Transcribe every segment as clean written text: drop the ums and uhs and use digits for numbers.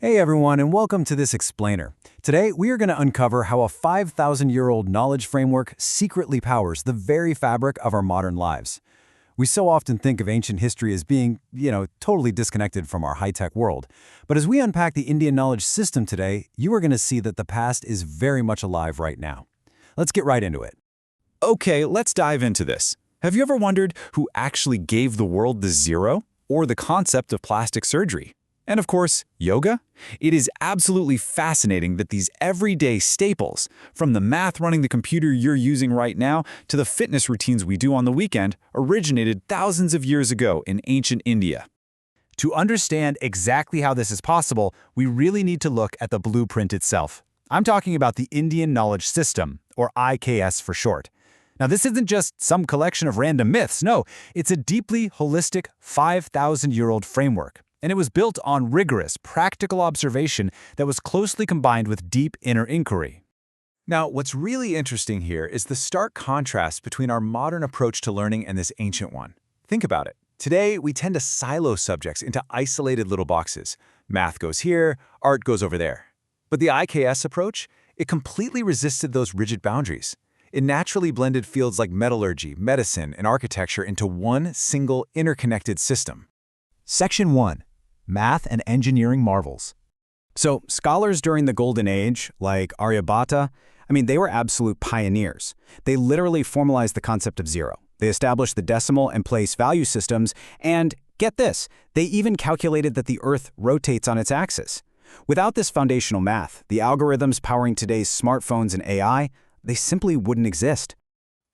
Hey everyone, and welcome to this explainer. Today, we are going to uncover how a 5,000-year-old knowledge framework secretly powers the very fabric of our modern lives. We so often think of ancient history as being, totally disconnected from our high-tech world. But as we unpack the Indian knowledge system today, you are going to see that the past is very much alive right now. Let's get right into it. Okay, let's dive into this. Have you ever wondered who actually gave the world the zero, or the concept of plastic surgery? And of course, yoga? It is absolutely fascinating that these everyday staples, from the math running the computer you're using right now to the fitness routines we do on the weekend, originated thousands of years ago in ancient India. To understand exactly how this is possible, we really need to look at the blueprint itself. I'm talking about the Indian Knowledge System, or IKS for short. Now, this isn't just some collection of random myths. No, it's a deeply holistic 5,000-year-old framework. And it was built on rigorous, practical observation that was closely combined with deep inner inquiry. Now, what's really interesting here is the stark contrast between our modern approach to learning and this ancient one. Think about it. Today, we tend to silo subjects into isolated little boxes. Math goes here, art goes over there. But the IKS approach, it completely resisted those rigid boundaries. It naturally blended fields like metallurgy, medicine, and architecture into one single interconnected system. Section 1. Math and Engineering Marvels. So, scholars during the Golden Age, like Aryabhata, they were absolute pioneers. They literally formalized the concept of zero. They established the decimal and place value systems, and get this, they even calculated that the Earth rotates on its axis. Without this foundational math, the algorithms powering today's smartphones and AI, they simply wouldn't exist.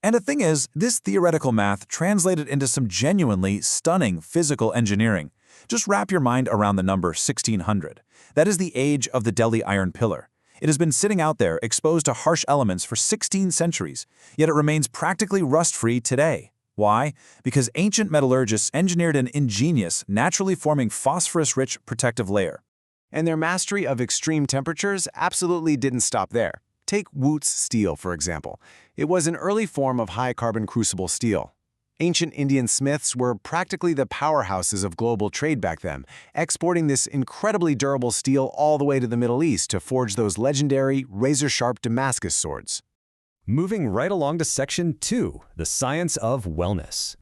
And the thing is, this theoretical math translated into some genuinely stunning physical engineering. Just wrap your mind around the number 1600. That is the age of the Delhi Iron Pillar. It has been sitting out there exposed to harsh elements for 16 centuries, yet it remains practically rust-free today. Why? Because ancient metallurgists engineered an ingenious, naturally forming phosphorus-rich protective layer. And their mastery of extreme temperatures absolutely didn't stop there. Take Wootz steel, for example. It was an early form of high-carbon crucible steel. Ancient Indian smiths were practically the powerhouses of global trade back then, exporting this incredibly durable steel all the way to the Middle East to forge those legendary, razor-sharp Damascus swords. Moving right along to Section 2, the science of wellness.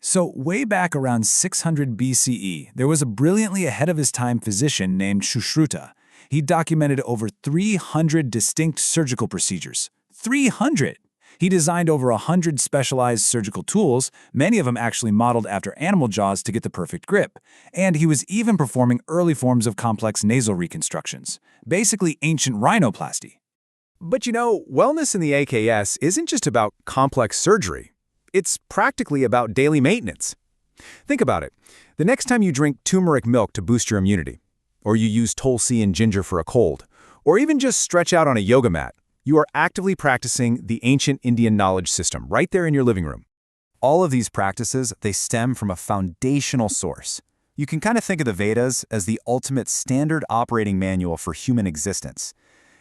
So, way back around 600 BCE, there was a brilliantly ahead-of-his-time physician named Sushruta. He documented over 300 distinct surgical procedures. 300! He designed over 100 specialized surgical tools, many of them actually modeled after animal jaws to get the perfect grip. And he was even performing early forms of complex nasal reconstructions, basically ancient rhinoplasty. But wellness in the AKS isn't just about complex surgery. It's practically about daily maintenance. Think about it. The next time you drink turmeric milk to boost your immunity, or you use Tulsi and ginger for a cold, or even just stretch out on a yoga mat, you are actively practicing the ancient Indian knowledge system right there in your living room. All of these practices, they stem from a foundational source. You can kind of think of the Vedas as the ultimate standard operating manual for human existence.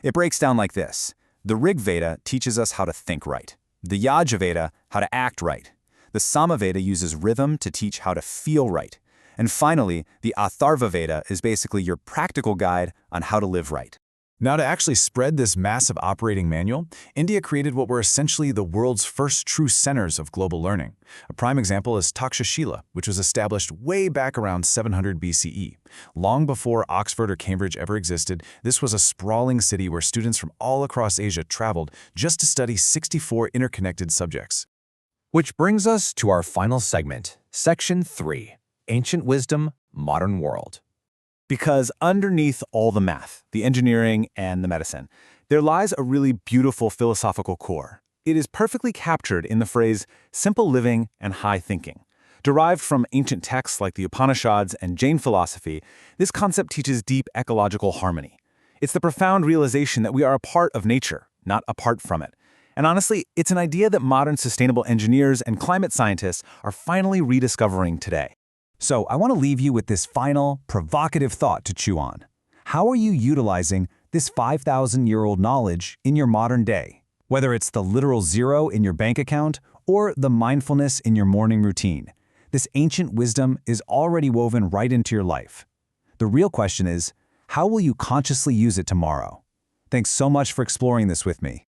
It breaks down like this. The Rig Veda teaches us how to think right. The Yajur Veda, how to act right. The Sama Veda uses rhythm to teach how to feel right. And finally, the Atharva Veda is basically your practical guide on how to live right. Now, to actually spread this massive operating manual, India created what were essentially the world's first true centers of global learning. A prime example is Takshashila, which was established way back around 700 BCE. Long before Oxford or Cambridge ever existed, this was a sprawling city where students from all across Asia traveled just to study 64 interconnected subjects. Which brings us to our final segment, Section 3, Ancient Wisdom, Modern World. Because underneath all the math, the engineering, and the medicine, there lies a really beautiful philosophical core. It is perfectly captured in the phrase simple living and high thinking. Derived from ancient texts like the Upanishads and Jain philosophy, this concept teaches deep ecological harmony. It's the profound realization that we are a part of nature, not apart from it. And honestly, it's an idea that modern sustainable engineers and climate scientists are finally rediscovering today. So I want to leave you with this final, provocative thought to chew on. How are you utilizing this 5,000-year-old knowledge in your modern day? Whether it's the literal zero in your bank account or the mindfulness in your morning routine, this ancient wisdom is already woven right into your life. The real question is, How will you consciously use it tomorrow? Thanks so much for exploring this with me.